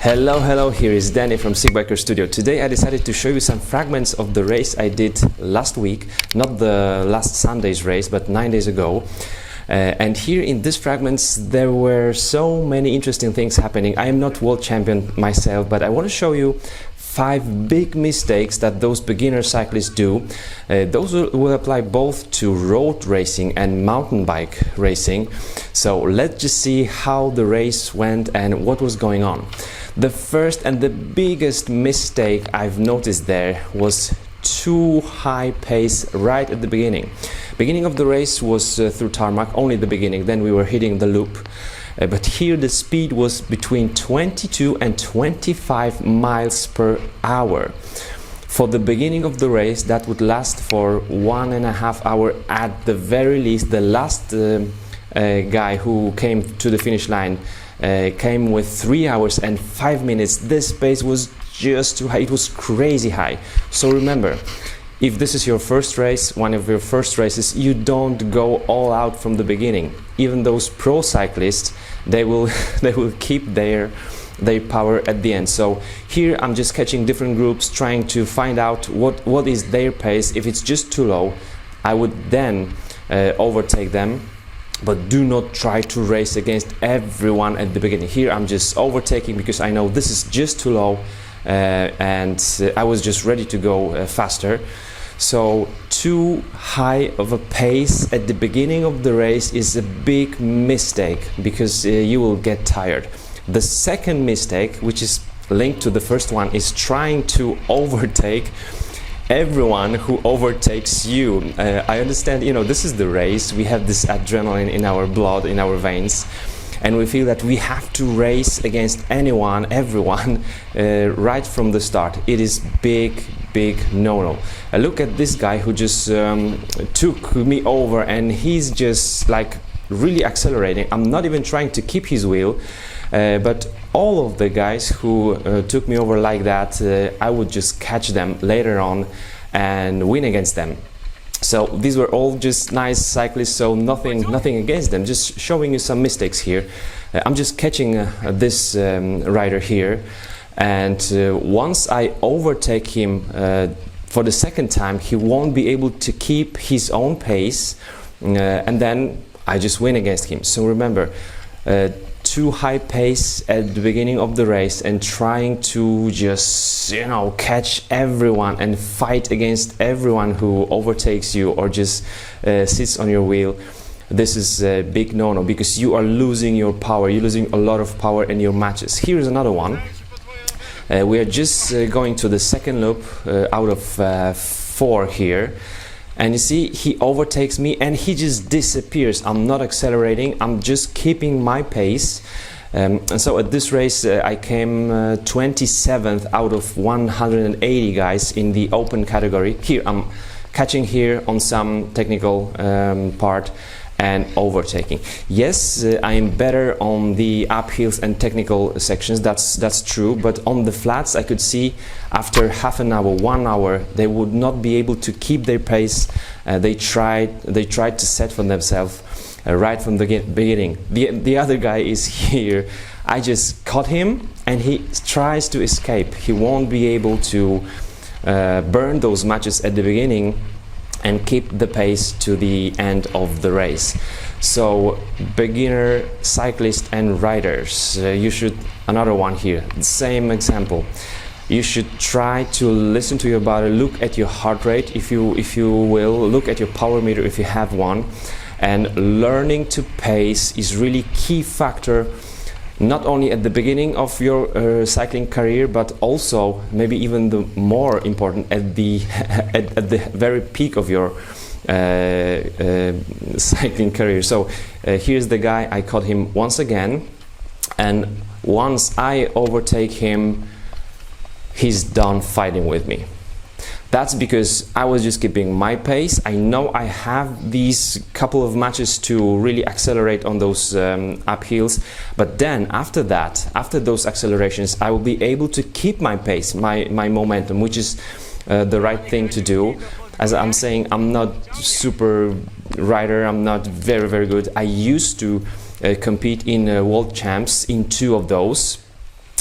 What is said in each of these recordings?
Hello, here is Danny from Sigbiker Studio. Today I decided to show you some fragments of the race I did last week, not the last Sunday's race, but 9 days ago. And here in these fragments there were so many interesting things happening. I am not world champion myself, but I want to show you 5 big mistakes that those beginner cyclists do. Those will apply both to road racing and mountain bike racing. So let's just see how the race went and what was going on. The first and the biggest mistake I've noticed there was too high pace right at the beginning. Beginning of the race was through tarmac, only the beginning, then we were hitting the loop. But here the speed was between 22 and 25 miles per hour. For the beginning of the race, that would last for 1.5 hours at the very least. The last guy who came to the finish line came with 3 hours and 5 minutes. This pace was just too high. It was crazy high. So remember, if this is your first race, one of your first races, you don't go all out from the beginning. Even those pro cyclists, they will keep their power at the end. So here I'm just catching different groups, trying to find out what is their pace. If it's just too low, I would then overtake them. But do not try to race against everyone at the beginning. Here I'm just overtaking because I know this is just too low, and I was just ready to go faster. So too high of a pace at the beginning of the race is a big mistake because you will get tired. The second mistake, which is linked to the first one, is trying to overtake everyone who overtakes you. I understand, this is the race. We have this adrenaline in our blood, in our veins, and we feel that we have to race against everyone right from the start. It is big no-no. Look at this guy who just took me over, and he's just like really accelerating. I'm not even trying to keep his wheel, but all of the guys who took me over like that, I would just catch them later on and win against them. So these were all just nice cyclists, so nothing against them, just showing you some mistakes here. I'm just catching this rider here, and once I overtake him for the second time, he won't be able to keep his own pace, and then I just win against him. So remember, too high pace at the beginning of the race and trying to just catch everyone and fight against everyone who overtakes you or just sits on your wheel. This is a big no-no because you are losing your power. You're losing a lot of power in your matches. Here's another one. We are just going to the second loop out of 4 here. And you see, he overtakes me and he just disappears. I'm not accelerating, I'm just keeping my pace. And so at this race I came 27th out of 180 guys in the open category. Here I'm catching here on some technical part and overtaking. Yes, I am better on the uphills and technical sections, that's true, but on the flats I could see after half an hour, 1 hour, they would not be able to keep their pace. They tried to set for themselves right from the beginning. The other guy is here. I just caught him and he tries to escape. He won't be able to burn those matches at the beginning and keep the pace to the end of the race. So beginner cyclists and riders, you should, another one here, same example. You should try to listen to your body, look at your heart rate if you will, look at your power meter if you have one, and learning to pace is really key factor, not only at the beginning of your cycling career, but also maybe even the more important at the at the very peak of your cycling career. So here's the guy. I caught him once again, and once I overtake him, he's done fighting with me. That's because I was just keeping my pace. I know I have these couple of matches to really accelerate on those uphills, but then after that, after those accelerations, I will be able to keep my pace, my momentum, which is the right thing to do. As I'm saying, I'm not super rider, I'm not very good. I used to compete in world champs in 2 of those.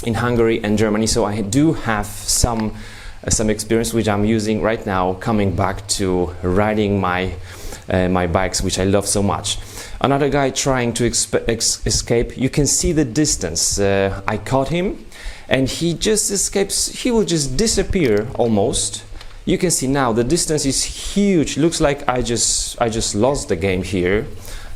in Hungary and Germany, so I do have some experience which I'm using right now coming back to riding my bikes, which I love so much. Another guy trying to escape. You can see the distance. I caught him and he just escapes. He will just disappear almost. You can see now the distance is huge. Looks like I just lost the game here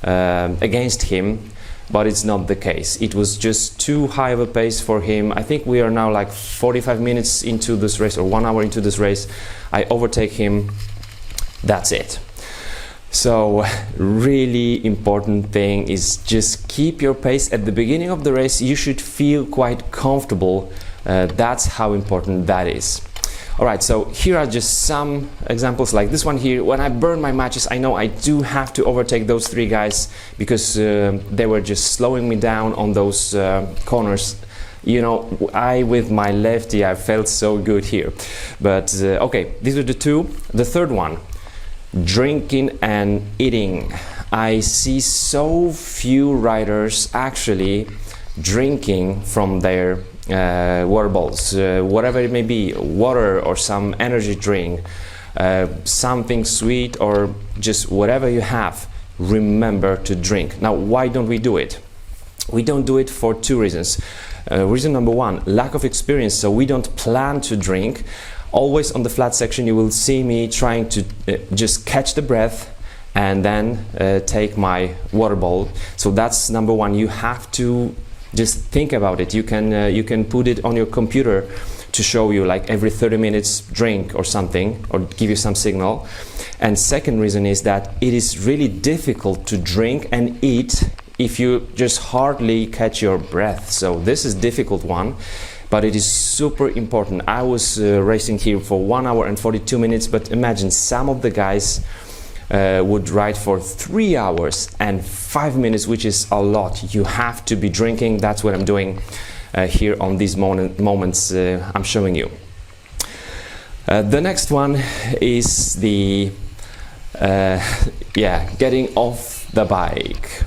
against him, but it's not the case. It was just too high of a pace for him. I think we are now like 45 minutes into this race, or 1 hour into this race. I overtake him. That's it. So really important thing is just keep your pace. At the beginning of the race you should feel quite comfortable. That's how important that is. Alright, so here are just some examples like this one here. When I burn my matches, I know I do have to overtake those 3 guys because they were just slowing me down on those corners. You know, with my lefty, I felt so good here. But okay, these are the 2. The third one, drinking and eating. I see so few riders actually drinking from their water bottles, whatever it may be, water or some energy drink, something sweet or just whatever you have. Remember to drink. Now, why don't we do it? We don't do it for 2 reasons. Reason number 1, lack of experience, so we don't plan to drink. Always on the flat section you will see me trying to just catch the breath and then take my water bottle. So that's number 1. You have to just think about it. You can put it on your computer to show you like every 30 minutes drink or something, or give you some signal. And second reason is that it is really difficult to drink and eat if you just hardly catch your breath. So this is difficult one, but it is super important. I was racing here for 1 hour and 42 minutes, but imagine some of the guys would ride for 3 hours and 5 minutes, which is a lot. You have to be drinking. That's what I'm doing here on these moments I'm showing you. The next one is the getting off the bike.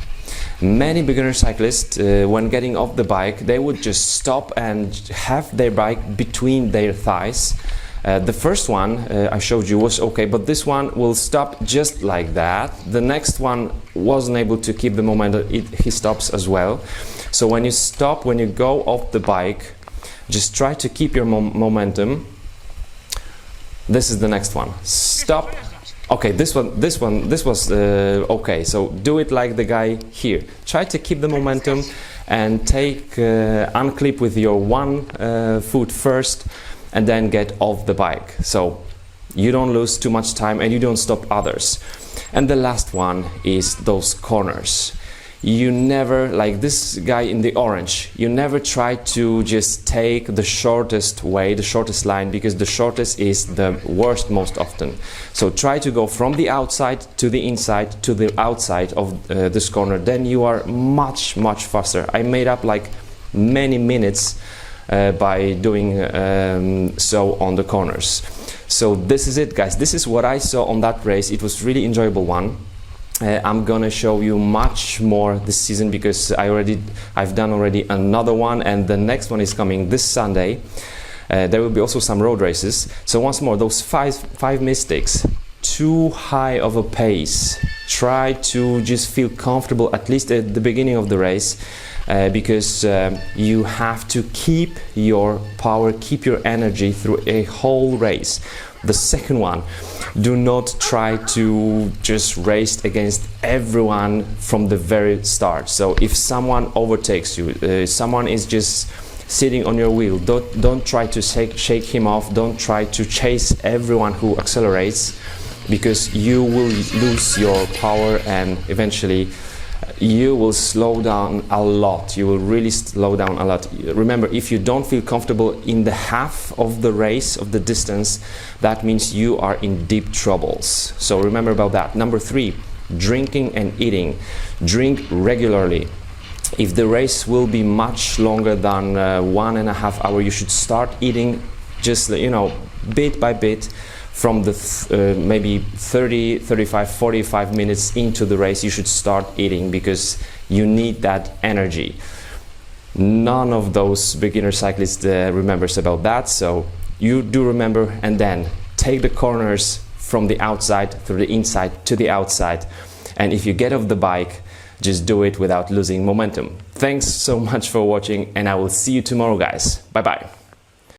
Many beginner cyclists, when getting off the bike, they would just stop and have their bike between their thighs. The first one I showed you was okay, but this one will stop just like that. The next one wasn't able to keep the momentum, he stops as well. So when you stop, when you go off the bike, just try to keep your momentum. This is the next one. Stop. Okay, this was okay. So do it like the guy here. Try to keep the momentum and take unclip with your one foot first, and then get off the bike. So you don't lose too much time and you don't stop others. And the last one is those corners. You never, like this guy in the orange, you never try to just take the shortest way, the shortest line, because the shortest is the worst most often. So try to go from the outside to the inside to the outside of this corner. Then you are much faster. I made up like many minutes by doing so on the corners. So this is it, guys. This is what I saw on that race. It was really enjoyable one. I'm gonna show you much more this season because I've done already another one, and the next one is coming this Sunday. There will be also some road races. So once more, those five mistakes: too high of a pace. Try to just feel comfortable at least at the beginning of the race, because you have to keep your power, keep your energy through a whole race. The second one, do not try to just race against everyone from the very start. So if someone overtakes you, someone is just sitting on your wheel, don't try to shake him off, don't try to chase everyone who accelerates, because you will lose your power and eventually you will slow down a lot. You will really slow down a lot. Remember, if you don't feel comfortable in the half of the race, of the distance, that means you are in deep troubles. So remember about that. Number 3, drinking and eating. Drink regularly. If the race will be much longer than 1.5 hours, you should start eating just, bit by bit. From the maybe 30, 35, 45 minutes into the race, you should start eating because you need that energy. None of those beginner cyclists remembers about that, so you do remember, and then take the corners from the outside through the inside to the outside, and if you get off the bike, just do it without losing momentum. Thanks so much for watching, and I will see you tomorrow, guys. Bye bye.